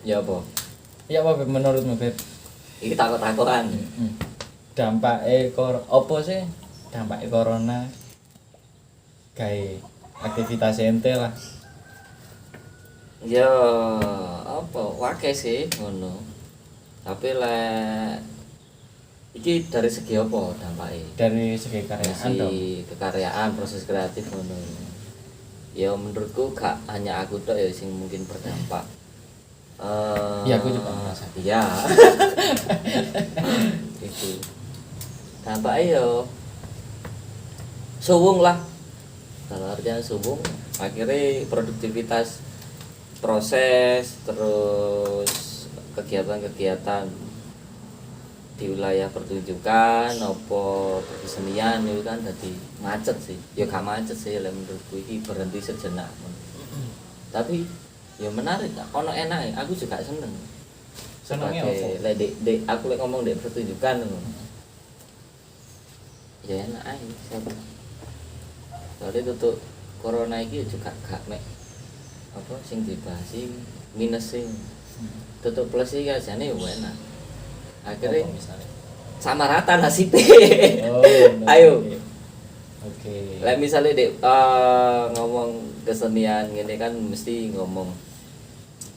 Ya apa? Ya apa Beb, menurutmu Beb? Iki takut-takutan. Dampake apa sih? Dampake corona gawe aktivitas ente lah. Ya apa wae sih ngono. Tapi lek iki dari segi apa dampake? Dari segi karyaan dong. Kekaryaan, proses kreatif ngono. Ya menurutku gak hanya aku tok ya sing mungkin berdampak. Iya aku juga merasa. Iya. Itu. Dampaknya yo suwung lah. Kalau artinya suwung, akhirnya produktivitas proses terus kegiatan-kegiatan di wilayah pertunjukan opo kesenian itu kan jadi macet sih. Ya gak macet sih lek menurutku iki berhenti sejenak. Tapi ya menarik, ono enak, aku juga seneng. Senengnya apa? Lek aku lek ngomong dek pertunjukan ya enak aja siapa. Soalnya tutup corona iki juga gak mek apa sing dibahas minus sing tutup plus iki ajane yo enak. Akhirnya sama rata nasibnya. Oh, ayo. Oke. Lek misalnya dek ngomong kesenian gini kan mesti ngomong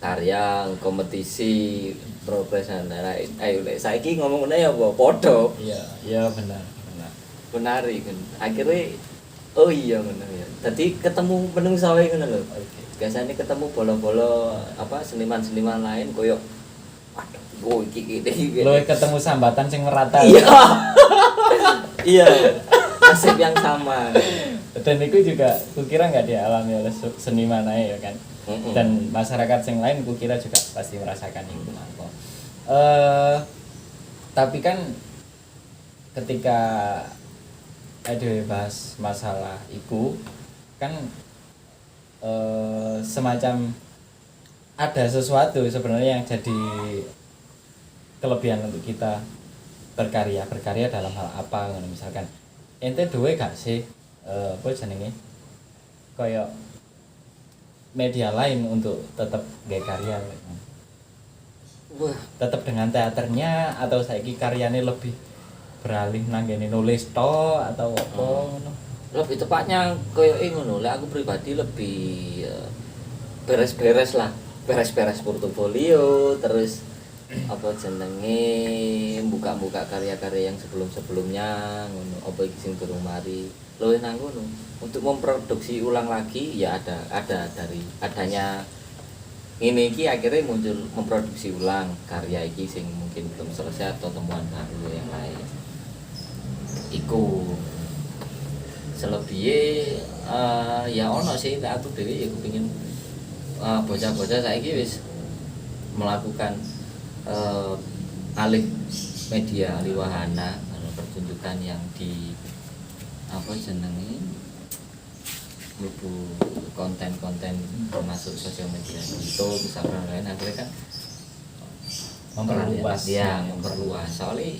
karya, kompetisi, progres dan lain-lain. Ayo lek saiki ngomongnya ya apa? Podo. Iya benar. Menarik kan. Akhirnya oh iya ngono ya. Tadi ketemu menungso wae ngono lho. Oke. Biasanya ketemu bolo-bolo apa seniman-seniman lain koyo waduh, go iki. Lo ketemu sambatan sing merata. Iya. Iya. Nasib yang sama. Dan itu juga kukira nggak dialami oleh seniman aja ya kan. Dan masyarakat yang lain kukira juga pasti merasakan itu. Tapi kan ketika ada bahas masalah itu kan semacam ada sesuatu sebenarnya yang jadi kelebihan untuk kita berkarya dalam hal apa misalkan ente duwe gak sih apa jenenge kayak media lain untuk tetap gawe karya. Wah, Tetap dengan teaternya atau saiki karyane lebih beralih nanggene nulis to atau apa ngono. lebih tepatnya koyo ngono. Lek aku pribadi lebih beres-beres lah. Beres-beres portofolio terus apa jenenge buka-buka karya-karya yang sebelum-sebelumnya ngono apa iki sing durung mari luwih nang ngono untuk memproduksi ulang lagi ya ada dari adanya ini iki akhirnya muncul memproduksi ulang karya iki sing mungkin belum selesai atau temuan baru yang lain iku selebihnya ya ono sih aku dhewe ya kepengin bocah-bocah saiki wis melakukan alih media alih wahana pertunjukan yang di apa jenenge mlebu konten-konten termasuk sosial media itu misalkan lain akhirnya kan memperluas soalnya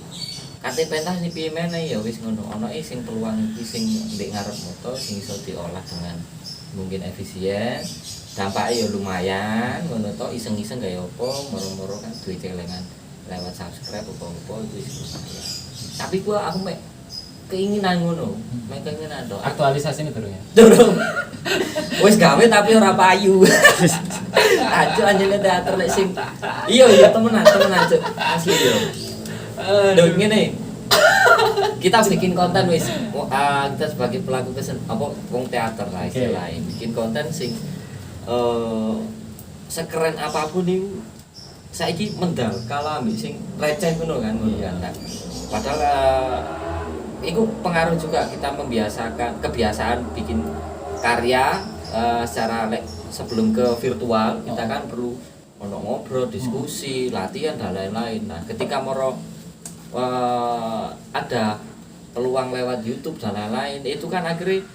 kate pentas nih piye meneh ya wis ngono ana sing peluang iki sing ndek ngarep moto sing iso diolah dengan mungkin efisien dampaknya ya lumayan ngono to iseng-iseng gaya apa moro-moro kan duwe celengan lewat subscribe apa-apa itu lumayan tapi aku mek keinginan ngono mek keinginan to Aktualisasi ini durung ya. durung wis gawe tapi ora payu aja anjene teater lek sing iya temenan Cuk asli yo lho ngene kita bikin konten wis kita sebagai pelaku apa wong teater lah istilahnya bikin konten sing sekeren apapun itu saiki mendal kalau ambil sing receh ngono kan padahal itu pengaruh juga kita membiasakan kebiasaan bikin karya secara sebelum ke virtual kita kan perlu ngobrol diskusi latihan dan lain-lain. Nah ketika moro ada peluang lewat YouTube dan lain-lain itu kan akhirnya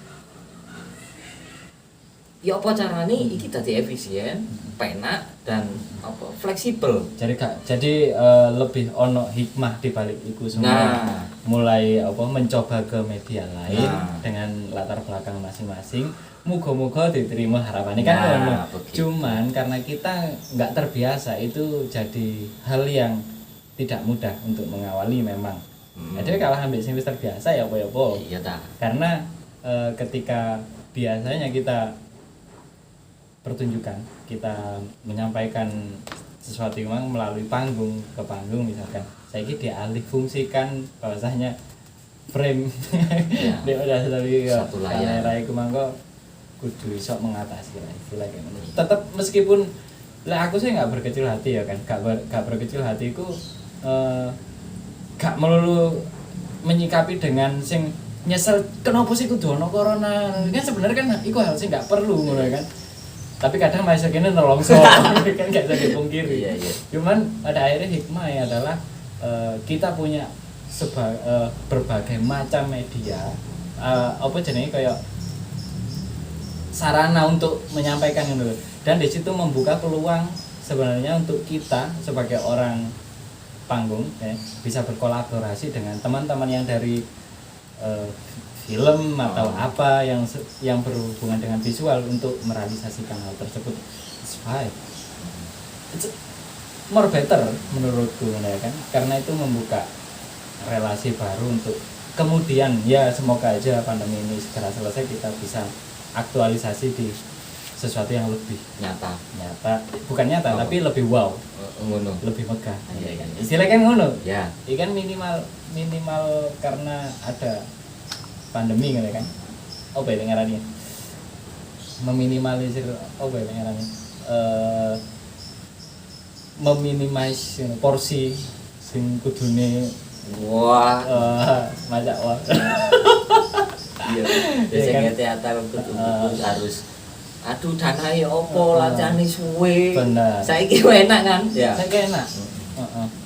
ya apa carane iki dadi efisien, penak dan apa fleksibel. Jadi lebih ono hikmah di balik iku semua. Nah, Mulai apa mencoba ke media lain Nah. dengan latar belakang masing-masing. Muga-muga diterima harapannya kan Nah, ngono. begitu. Cuman karena kita nggak terbiasa itu jadi hal yang tidak mudah untuk mengawali memang. Jadi kalau ambil sing wis terbiasa ya apa-apa. Iya ta. Karena ketika biasanya kita pertunjukan, kita menyampaikan sesuatu yang melalui panggung ke panggung misalkan. Saya dialih fungsikan bahwasanya frame Ya. dia udah lebih Satu layar. kamera iku mangko kudu iso mengatasi lah istilah kayak ngono. Tetap meskipun lah aku sih nggak berkecil hati ya kan, nggak berkecil hatiku gak melulu menyikapi dengan sing nyesel kenapa sih kudu ono corona kan sebenarnya kan iku hal sing gak perlu ngono kan, tapi kadang masih kene nelongso kan gak bisa dipungkiri. Iya, iya. Cuman pada akhirnya hikmahnya adalah kita punya berbagai macam media apa jenenge kayak sarana untuk menyampaikan gitu, dan di situ membuka peluang sebenarnya untuk kita sebagai orang panggung ya, bisa berkolaborasi dengan teman-teman yang dari film atau apa yang berhubungan dengan visual untuk merealisasikan hal tersebut. It's fine. It's more better menurutku ya kan, karena itu membuka relasi baru untuk kemudian ya semoga aja pandemi ini segera selesai, kita bisa aktualisasi di sesuatu yang lebih Nyata. bukan nyata Oh. tapi lebih wow, Ngono. lebih megah. Iya, iya. Istilahnya kan ngono. Ya. Ini kan minimal karena ada pandemi kan. Apa ya ngarani? Meminimalisir apa ya ngarani? Meminimalisir porsi sing kudune Wah. masak wah. Iya. Iya Biasanya kan? teater harus aduh danae opo lacane suwe. Bener. Saiki enak kan? Ya. Saya enak.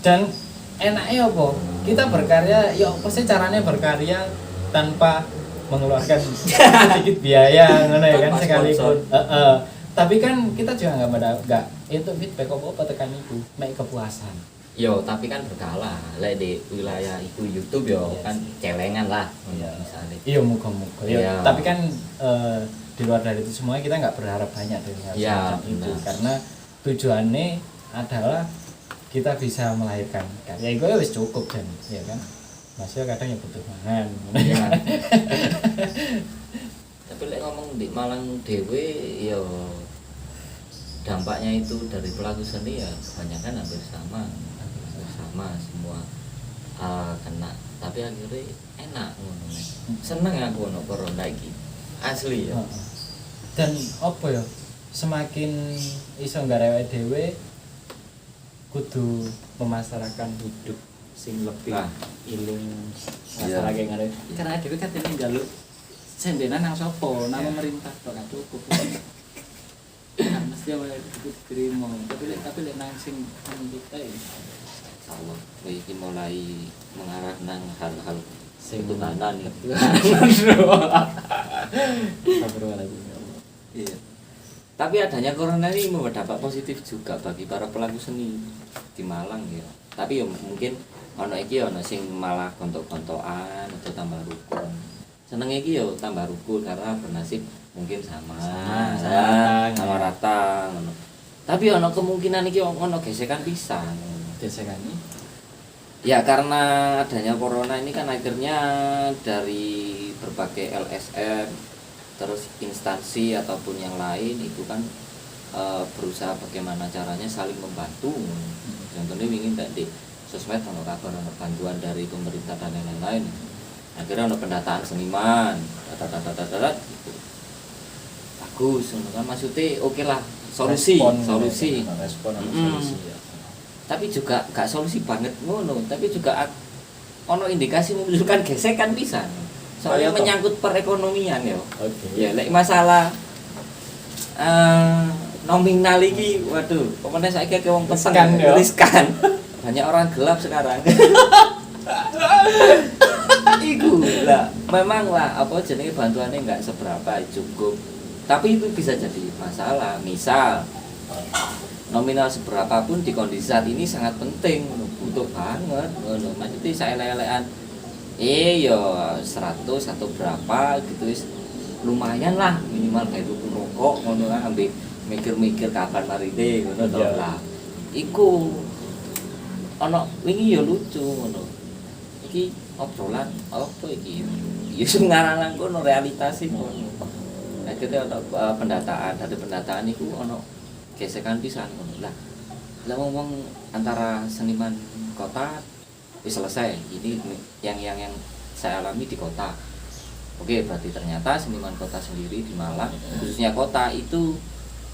Dan enaknya apa? Kita berkarya, ya apa sih caranya berkarya tanpa mengeluarkan sedikit biaya, ngono ya kan Tanpa sekalipun. sponsor. Tapi kan kita juga nggak itu feedback apa tekan itu, mek kepuasan. Yo, tapi kan berkala. Lek di wilayah iku YouTube yo Iya kan sih. celengan lah. Iya. Misalnya. Iya muga-muga. Iya. Ya, tapi kan di luar dari itu semuanya kita nggak berharap banyak dari hal Iya, semacam itu, benar. karena tujuannya adalah kita bisa melahirkan karya itu ya wis cukup kan, ya kan. Masih kadang ya butuh mangan. Iya. Tapi lek ngomong di Malang dewe yo dampaknya itu dari pelaku seni ya kebanyakan hampir sama semua kena, tapi akhirnya enak ngono. Seneng aku ono corona iki. Asli ya. Heeh. Dan apa ya? Semakin iso nggarewe dhewe kudu memasarkan hidup sing lebih Nah. iling Iya. masyarakat ngare. Karena dhewe katene njaluk sendenan nang sapa? Nang Iya. pemerintah tok gak cukup. Nah, mesti awake diterima. Tapi lek nang sing nang kita ya Allah, iki mulai mengarah nang hal-hal sing tutanan nih. Iya. Tapi adanya corona ini berdampak positif juga bagi para pelaku seni di Malang ya. Tapi ya mungkin ono iki ono sing malah gontok-gontokan atau tambah rukun. Seneng iki ya tambah rukun karena bernasib mungkin sama sama rata ngono. Tapi ono kemungkinan iki ono gesekan pisan. gesekannya Ya karena adanya corona ini kan akhirnya dari berbagai LSM terus instansi ataupun yang lain itu kan berusaha bagaimana caranya saling membantu. Contohnya ingin tadi sosmed ono kabar ono bantuan dari pemerintah dan lain-lain. Akhirnya ono pendataan seniman, gitu. Bagus, ngono kan maksudnya oke lah solusi. respon Mm-mm. solusi ya. Tapi juga gak solusi banget ngono, tapi juga ono indikasi memunculkan gesekan pisan. Soalnya Kayak apa? menyangkut perekonomian ya. Oke. Ya lek masalah nominal iki waduh, pokoknya saiki akeh wong peteng Riskan, ya. riskan. Banyak orang gelap sekarang. Iku lah, memang lah apa jenenge bantuannya nggak seberapa cukup. tapi itu bisa jadi masalah. Misal nominal seberapapun di kondisi saat ini sangat penting, butuh banget ngono. Maksudnya saya lelean yo 100 atau berapa gitu wis lumayan lah minimal kayak tuku rokok ngono lah, ambil mikir-mikir kapan marine ngono to lah. Iku ana wingi yo lucu ngono. Iki obrolan apa iki? Ya sing ngaran kono realitas iki ngono. Akhirnya ana pendataan, dari pendataan iku ana gesekan pisan ngono. Lah ngomong antara seniman kota wis selesai. Ini yang saya alami di kota. Oke, berarti ternyata seniman kota sendiri di Malang, khususnya kota itu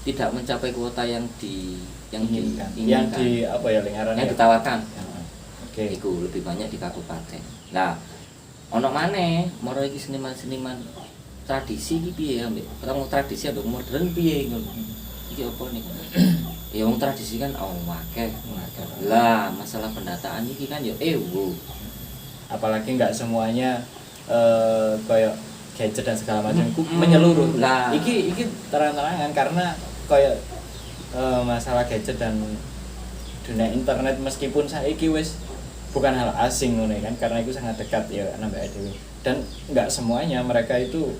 tidak mencapai kuota yang diinginkan. Yang di apa ya lingkarannya? Yang ditawarkan. Oke. Iku lebih banyak di kabupaten. Nah, ono maneh moro iki seniman-seniman tradisi iki piye ambek orang tradisi ambek modern piye ngono. Iki apa nih? Ya wong tradisi kan akeh. Lah, masalah pendataan iki kan ya apalagi nggak semuanya kayak gadget dan segala macam menyeluruh. Lah, iki terang-terangan karena kayak masalah gadget dan dunia internet meskipun saiki wis bukan hal asing ngono kan, karena itu sangat dekat ya nambah dhewe. Dan nggak semuanya mereka itu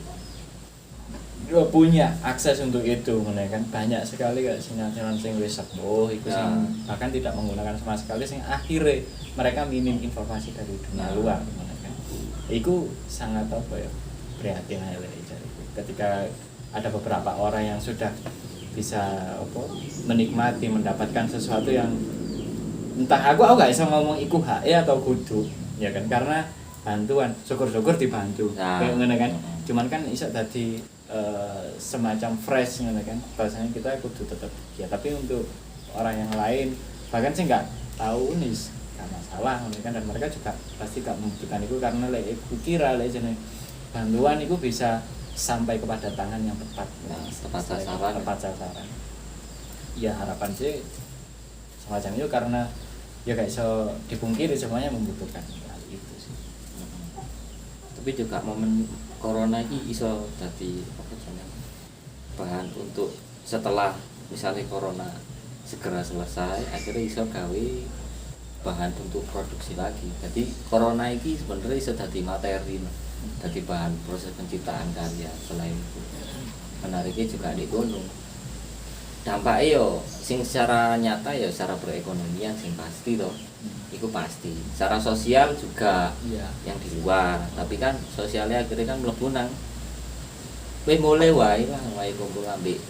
punya akses untuk itu ngono kan. Banyak sekali kayak sinetron sing wis sepuh iku sing bahkan tidak menggunakan sama sekali, sing akhirnya mereka minim informasi dari dunia luar ngono kan. Iku sangat apa ya prihatin aja ketika ada beberapa orang yang sudah bisa apa menikmati mendapatkan sesuatu yang entah aku gak bisa ngomong iku hak atau kudu ya kan, karena bantuan syukur-syukur dibantu kayak ngono kan, cuman kan iso tadi semacam fresh ngono kan, bahasanya kita kudu tetap ya, tapi untuk orang yang lain bahkan sih nggak tahu nih gak masalah ngono kan, dan mereka juga pasti gak membutuhkan itu karena aku kira jenis bantuan itu bisa sampai kepada tangan yang tepat, tepat sasaran. Ya harapan sih semacam itu, karena ya gak bisa dipungkiri semuanya membutuhkan hal itu sih. Tapi juga momen corona ini iso jadi bahan untuk setelah misalnya corona segera selesai, akhirnya iso gawe bahan untuk produksi lagi. Jadi corona ini sebenarnya iso jadi materi, jadi bahan proses penciptaan karya. Selain itu menariknya juga di gunung dampaknya yo sing secara nyata ya secara perekonomian sing pasti toh, itu pasti. Secara sosial juga yang di luar, tapi kan sosialnya akhirnya kan mlebu nang mulai wae lah, wae kumpul ambek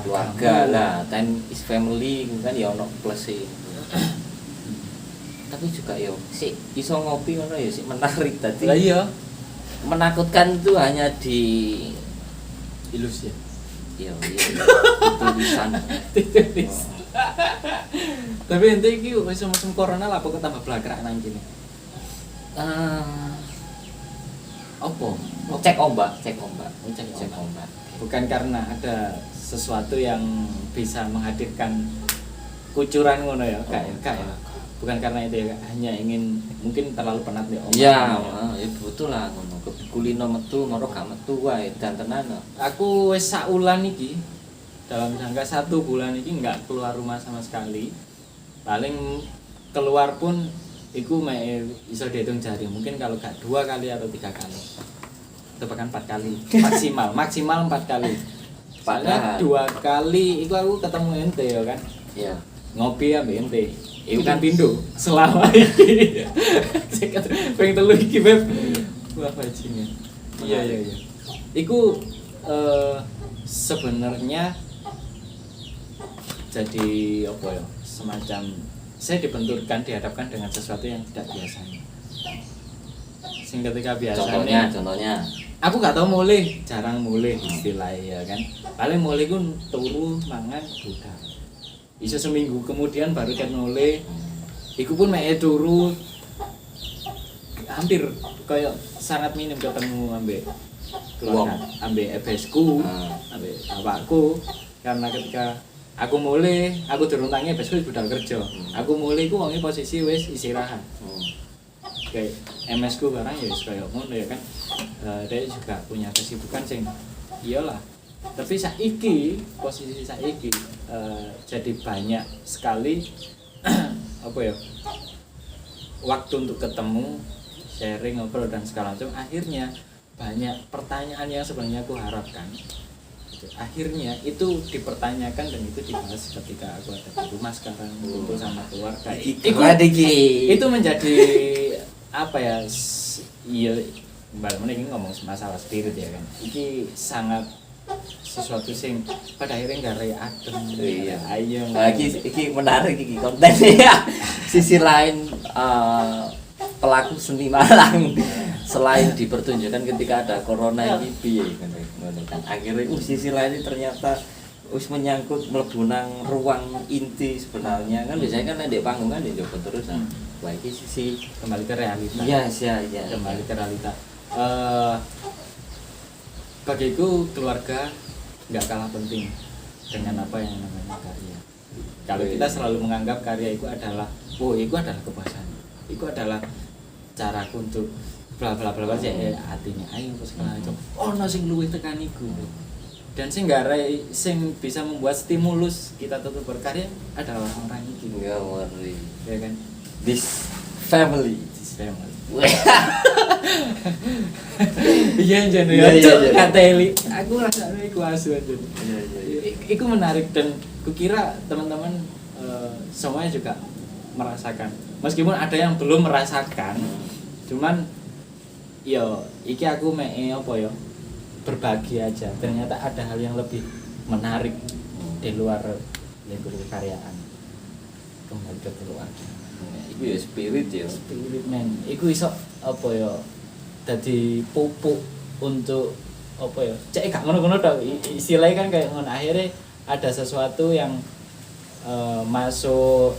keluarga lah, time is family kan ya ono plus e. Tapi juga yo sik iso ngopi ngono ya sik menarik tadi. Lah iya. Menakutkan itu hanya di ilusi. Iya, tulisan. Tapi ente iki wis musim corona lah kok tambah blakrak nang kene. Apa? Cek ombak. Bukan karena ada sesuatu yang bisa menghadirkan kucuran ngono ya, kak ya. Bukan karena itu ya, hanya ingin mungkin terlalu penat ya. Iya, ya betul lah ngono. Kulino metu, moro gak metu wae dan tenan. Aku wis saulan iki dalam jangka 1 bulan iki enggak keluar rumah sama sekali. Paling keluar pun iku iso dihitung jari, mungkin kalau gak 2 kali atau 3 kali. Atau bahkan 4 kali maksimal 4 kali. Padahal 2 kali iku aku ketemu ente ya kan. Iya. Ngopi ambek ente. Iku kan pindo selama iki. Pengen telu iki beb. Wah bajingan. Iya. Iku sebenarnya jadi apa ya? Semacam saya dibenturkan, dihadapkan dengan sesuatu yang tidak biasanya. Sing ketika biasanya contohnya aku gak tau mulai, jarang mulai istilahnya ya kan. Paling mulai ku turu mangan budal. Bisa seminggu kemudian baru kan mulai. Iku pun turu hampir kayak sangat minim ketemu ambek keluarga, ambek ebesku, ambek bapakku, karena ketika aku mulai, aku duruntange ebesku budal kerja. Aku mulai ku wonge posisi wis istirahat. Kayak MS ku barang ya wis koyo ngono ya kan. Dia juga punya kesibukan sing iyalah Tapi saiki posisi saiki jadi banyak sekali apa ya waktu untuk ketemu, sharing, ngobrol dan segala macam. Akhirnya banyak pertanyaan yang sebenarnya aku harapkan akhirnya itu dipertanyakan dan itu dibahas ketika aku ada di rumah sekarang kumpul sama keluarga. Itu menjadi apa ya? Iya, mbak ini ngomong masalah spirit ya kan. Iki sangat sesuatu sing pada akhirnya nggak adem. Iya. Ayo. Iki menarik iki kontennya. Sisi lain pelaku seni Malang selain dipertunjukkan ketika ada corona ini piye ngono kan. Akhirnya sisi lain ternyata menyangkut mlebu nang ruang inti sebenarnya kan biasanya kan di panggung kan di Joko terus kan. Wah iki sisi Kembali ke realita. Iya. Kembali ke realita. Bagiku keluarga nggak kalah penting dengan apa yang namanya karya. Kalau kita selalu menganggap karya itu adalah kepuasan, itu adalah caraku untuk bla bla bla aja hatinya ayo segala macam. Ono sing luwih tekan iku. Dan sing bisa membuat stimulus kita tetap berkarya adalah orang iki. Enggak worry. Ya kan? This family. Iya jan ya. Kata Eli, aku rasane iku asu aja. Iya. Iku menarik dan kukira teman-teman semuanya juga merasakan. Meskipun ada yang belum merasakan, cuman iki aku apa ya? Berbagi aja. Ternyata ada hal yang lebih menarik di luar lingkup kekaryaan. Kembali ke keluarga. Iku ya spirit men. Iku iso apa ya? Dadi pupuk untuk apa ya? Cek gak ngono-ngono tok. Istilahnya kan kayak ngono. Akhirnya ada sesuatu yang masuk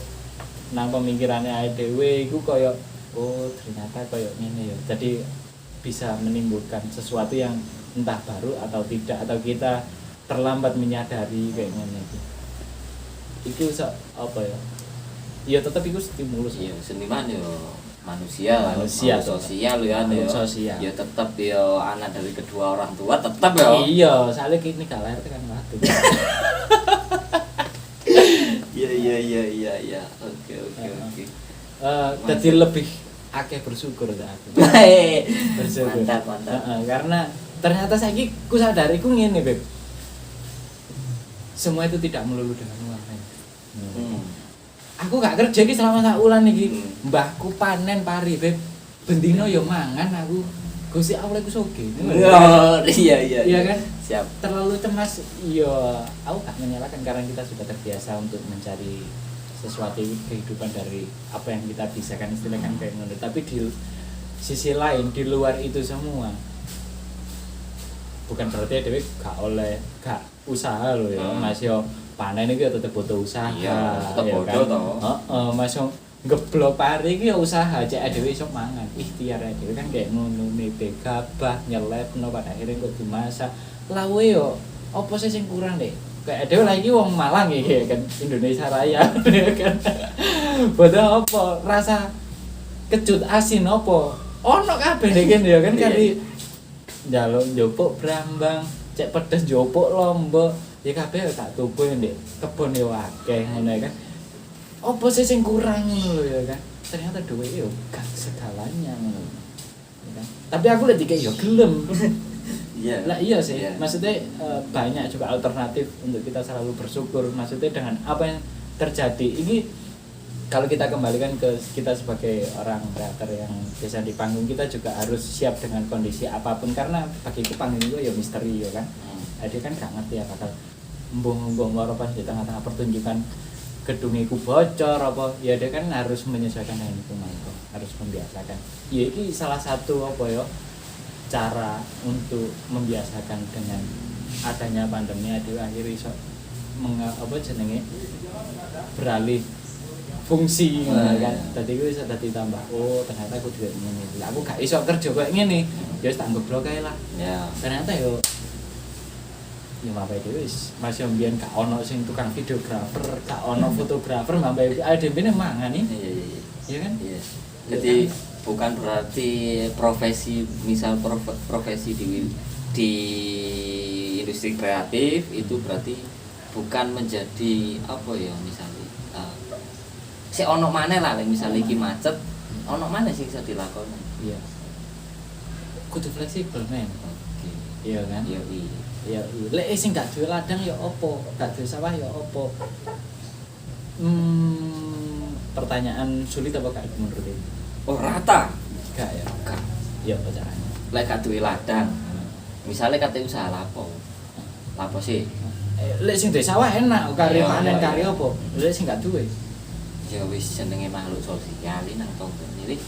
nang pemikirannya dhewe iku koyo ternyata koyo ngene ya. Jadi bisa menimbulkan sesuatu yang entah baru atau tidak atau kita terlambat menyadari kayak ngene iki. Iku apa ya? Ya tetap itu stimulus. Iya, seniman yo manusia sosial ya sosial. Ya tetap ya anak dari kedua orang tua tetap ya. Iya, soalnya kini gak lahir kan mati. Iya. Oke. Jadi lebih akeh bersyukur ta aku. Bersyukur. Mantap. Karena ternyata saiki ku sadar iku ngene, Beb. Semua itu tidak melulu dengan uang. Aku gak kerja iki selama sak wulan iki. Mbahku panen pari, Beb. Bendino ya mangan aku. Gusti Allah iku sugih. Iya. Iya kan? Siap. Terlalu cemas, iya. Aku gak menyalahkan karena kita sudah terbiasa untuk mencari sesuatu kehidupan dari apa yang kita bisa kan istilahnya kayak ngono. Tapi di sisi lain di luar itu semua bukan berarti dhewe gak usaha loh ya. Mas yo panen iki tetep butuh usaha. Iya, tetep ya bodoh kan? toh. Mas yo ngeblok pari iki ya usaha cek dhewe iso mangan. Ikhtiar dhewe kan kayak ngono nete gabah nyelepno pada akhirnya kok dimasak. Lawe yo apa sih sing kurang deh? Kayak dhewe lagi wong Malang iki kan Indonesia Raya ya kan. Bodoh apa rasa kecut asin apa? Ono kabeh deh kan ya kan kali njaluk njopuk brambang, cek pedes njopuk lombok. Ya kabeh gak tubuh ndek kebon yo akeh ngono ya kan. Apa sih sing kurang ngono ya kan? Ternyata duwe yo gak segalanya ngono. Ya kan? Tapi aku lek dikek yo gelem. Iya. Lah iya sih. Maksudnya banyak juga alternatif untuk kita selalu bersyukur. Maksudnya dengan apa yang terjadi ini kalau kita kembalikan ke kita sebagai orang teater yang biasa di panggung, kita juga harus siap dengan kondisi apapun karena bagiku panggung itu ya misteri ya kan. Dia kan gak ngerti apakah embung-embung loro pas di tengah-tengah pertunjukan gedung iku bocor apa ya dia kan harus menyesuaikan dengan itu mangko, harus membiasakan. Ya ini salah satu apa ya cara untuk membiasakan dengan adanya pandemi akhir-akhir iso beralih fungsi kan. Tadi gue bisa tadi tambah ternyata aku juga ngene. Aku gak iso kerja kayak ngene. Ya wis tak ngeblok ae lah. Ya. Ternyata yo mapai dhewe wis masih mbiyen gak ono sing tukang videografer, gak ono fotografer, mapai dhewe mangan iki. Iya. Iya kan? Iya. Jadi bukan berarti profesi misal profesi di di industri kreatif itu berarti bukan menjadi apa ya misalnya si ono maneh lah misalnya iki macet ono maneh sing bisa dilakoni. Iya. Kudu fleksibel men. Oke. Iya kan? Iya iya. Ya lek sing gak duwe ladang ya opo, gak duwe sawah ya opo. Pertanyaan sulit apa gak menurut ini? Oh rata. Gak ya? Gak. Ya apa caranya? Lek gak duwe ladang. Misalnya kate usaha lapo. Lapo sih? Lek sing duwe sawah enak, kari Iya, panen iya, kari iya. opo? Lek sing gak duwe. Ya wis jenenge makhluk sosial nang tonggo. Jadi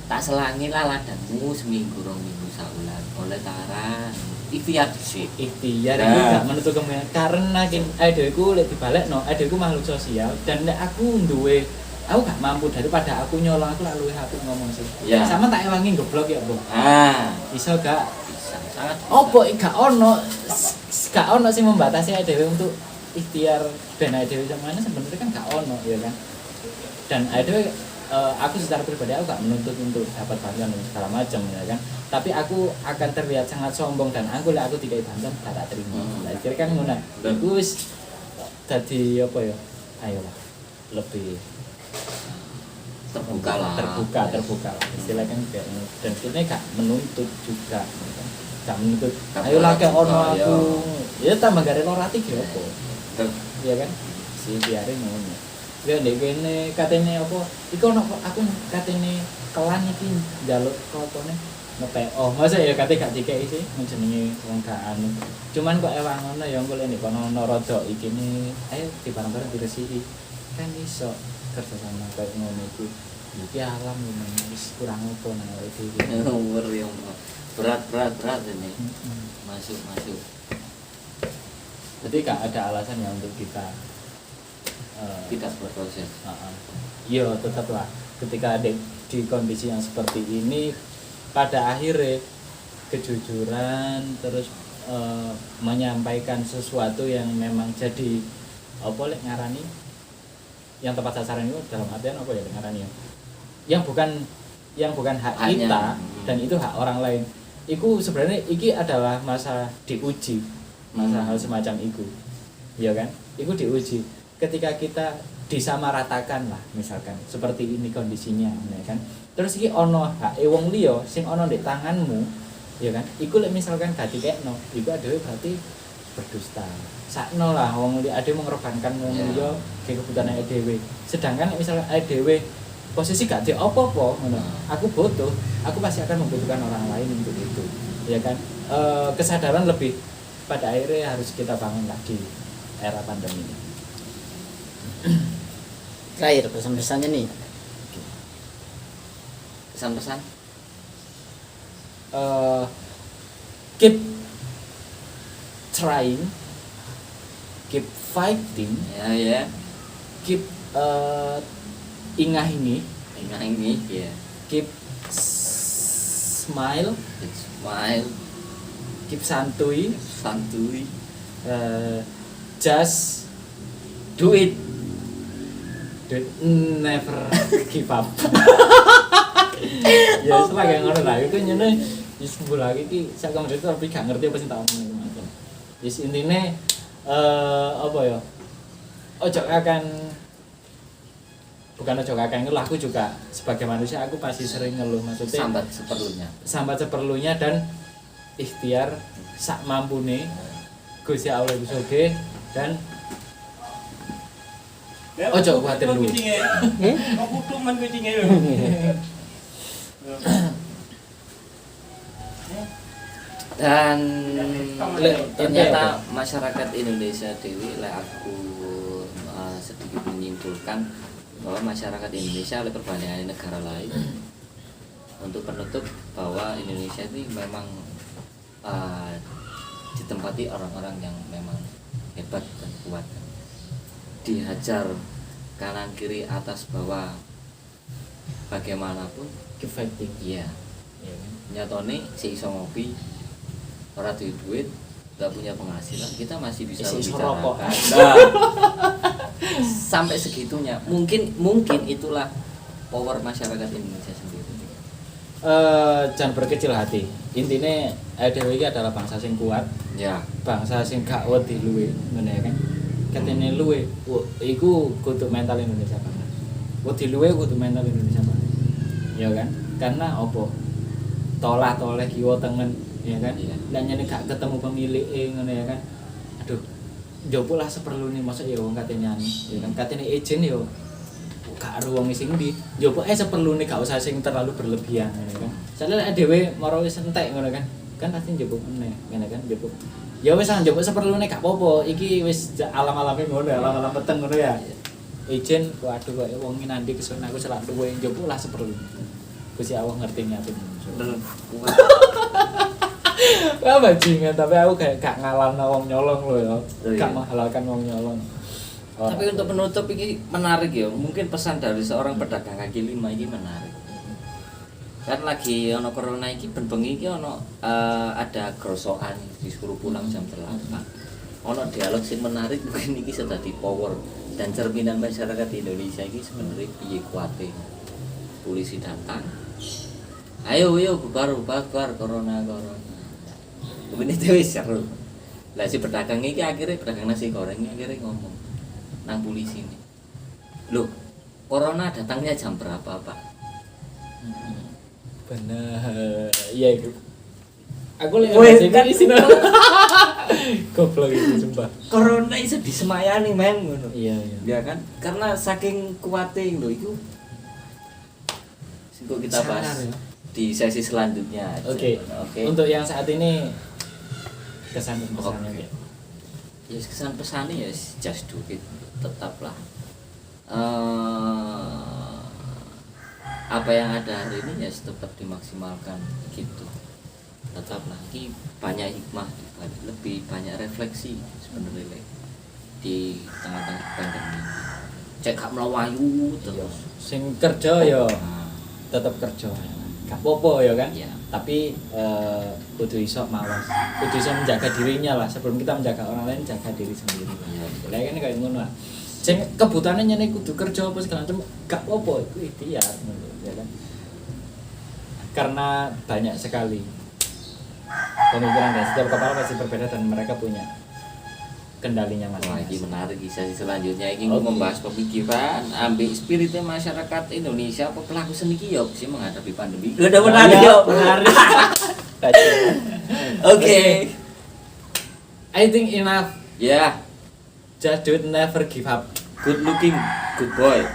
tak selangi lah ladangmu seminggu rong minggu saulan oleh taran. Ikhtiar sih. Ikhtiar Nah. itu gak menutup kemungkinan karena adeku lek dibalekno, adeku makhluk sosial dan lek aku duwe aku gak mampu daripada aku nyolong aku lalu HP ngomong sih. Ya. Sama tak ewangi goblok ya, Bu. Iso gak? Bisa sangat. Opo gak ono sing membatasi adewe untuk ikhtiar ben adewe samane sebenarnya kan gak ono ya kan. Dan adewe aku secara pribadi aku gak menuntut untuk dapat bantuan dan segala macam ya kan. Tapi aku akan terlihat sangat sombong dan aku dikai bantuan gak tak terima. Lah kira kan ngono. Iku wis dadi apa ya? Ayolah lebih Terbuka lah. terbuka lah. Istilah kan kayak ngono. Dan kita gak menuntut juga ya kan. Gak menuntut. Gak Ayolah kayak ono juga, aku. Ya tambah gare lorati ki opo. Ter- Iya kan? Si biarin ngono. Ya ndek kene katene apa? Iku ono aku katene kelan iki njaluk kotone nge-PO. Masa ya kate gak dikeki sih jenenge wong gak anu. Cuman kok ewang ngono ya engko lek kono ono rada ikine ayo di bareng-bareng diresiki. Kan iso kerja sama kayak ngono iku. Iki alam ngono wis kurang opo nang awake dhewe. Umur yang berat ini. Masuk. Jadi gak ada alasan ya untuk kita Tidak berproses. Iya tetaplah ketika ada di kondisi yang seperti ini pada akhirnya kejujuran terus menyampaikan sesuatu yang memang jadi apa lek ngarani yang tepat sasaran itu dalam artian apa ya ngarani yang bukan hak Haknya. kita dan itu hak orang lain. Iku sebenarnya iki adalah masa diuji, masa hal semacam itu, ya kan? Iku diuji ketika kita disamaratakan lah misalkan seperti ini kondisinya ya kan. Terus iki ono hak wong liya sing ono di tanganmu ya kan. Iku lek misalkan gak dikekno, iku adewe berarti berdusta. Sakno lah wong liya adewe mengorbankan wong liya ke kebutuhan adewe. Sedangkan misalkan adewe posisi gak di apa-apa ngono. Aku butuh, aku pasti akan membutuhkan orang lain untuk itu. Ya kan? Kesadaran lebih pada akhirnya harus kita bangun lagi era pandemi ini. Terakhir pesan-pesannya nih. Pesan-pesan Keep trying, keep fighting, ya keep ingah-ingi, ya keep smile, smile keep santuy, santuy just do it, never give up. Ya sebagai ngono lah itu nyene wis lagi iki sak kamar itu tapi gak ngerti apa sing tak omong ngono. Wis intine apa ya? Ojo akan bukan ojo akan ngeluh, aku juga sebagai manusia aku pasti sering ngeluh maksudnya sambat seperlunya dan ikhtiar sak mampune Gusti Allah Gusti Oge dan ojo kuatir lu. Dan ternyata masyarakat Indonesia dewi lek aku sedikit menyimpulkan bahwa masyarakat Indonesia oleh perbandingan negara lain untuk penutup bahwa Indonesia ini memang ditempati orang-orang yang memang hebat dan kuat, dihajar kanan kiri atas bawah bagaimanapun Keep fighting. iya Ya kan? nyatone si iso ngopi ora duwe duit gak punya penghasilan kita masih bisa Iso rokok. membicarakan. Nah, sampai segitunya mungkin itulah power masyarakat Indonesia sendiri jangan berkecil hati. Intinya dhewe iki adalah bangsa sing kuat, Ya. bangsa sing gak wedi luwe, ngono ya kan. Katene luwe, iku kudu mental Indonesia banget. Wedi luwe kudu mental Indonesia banget. Ya kan? Karena opo? Tolah-toleh kiwa tengen, ya kan? Iya. Lah nyene gak ketemu pemilike ngono ya kan. Aduh, njopo lah seperlune masa ya wong katene anu, ya kan. Katene izin yo gak aru wong sing ndi. Njopo seperlune gak usah sing terlalu berlebihan ngono kan. Soale dhewe maro wis entek ngono kan. Kan pasti njopo meneh, ngene kan njopo. Ya wis njopo seperlune gak apa-apa. Iki wis alam-alame ngono, alam-alam peteng ngono ya. Izin waduh kok wong iki nandi kesun aku selak duwe njopo lah seperlune. Gusti Allah ngerti niate manusa. Bener. Wah bajingan, tapi aku kayak gak ngalalno wong nyolong lho ya. Oh, iya. Gak menghalalkan wong nyolong. Tapi untuk penutup ini menarik ya. Mungkin pesan dari seorang pedagang kaki lima ini menarik. Kan lagi ono corona iki ben bengi iki ono ada kerosokan disuruh pulang jam 8. Ono dialog sing menarik mungkin iki sudah di power dan cerminan masyarakat Indonesia ini sebenarnya piye kuate. Polisi datang. Ayo bubar corona. Kemudian itu wis seru. Lah si pedagang iki akhirnya pedagang nasi goreng ini akhirnya ngomong nang polisi ini. Loh, corona datangnya jam berapa, Pak? Bener. Iya itu. Aku lagi Weh, ngaji kan di sini. Goblok itu sumpah. Corona iso disemayani men ngono. Iya. Ya kan? Karena saking kuatnya lho iku. Sing kok kita bahas Sangar, ya. di sesi selanjutnya aja. Oke. Oke. Untuk yang saat ini kesan dan pesannya Oke. ya. Ya kesan pesannya ya just do it, tetaplah apa yang ada hari ini ya tetap dimaksimalkan gitu. Tetaplah ini banyak hikmah, lebih banyak refleksi sebenarnya di tengah-tengah pandemi. Cek gak melawayu terus. Sing kerja ya Nah, tetap kerja. Gak apa-apa ya kan? Iya. Tapi kudu iso mawas. Kudu iso menjaga dirinya lah sebelum kita menjaga orang lain, jaga diri sendiri. Iya. Lah kan kayak ngono lah. Sing kebutuhane nyene kudu kerja apa segala macam gak apa-apa iku ikhtiar ngono ya kan. Karena banyak sekali pemikiran dan setiap kepala pasti berbeda dan mereka punya kendalinya wah ini masing-masing. menarik sesi selanjutnya ini Oke. membahas pemikiran ambil spiritnya masyarakat Indonesia apa pelaku seni ki yo sih menghadapi pandemi. Udah menarik Iya, yo. menarik. Oke. I think enough. Ya, Just do it, never give up. good looking, good boy.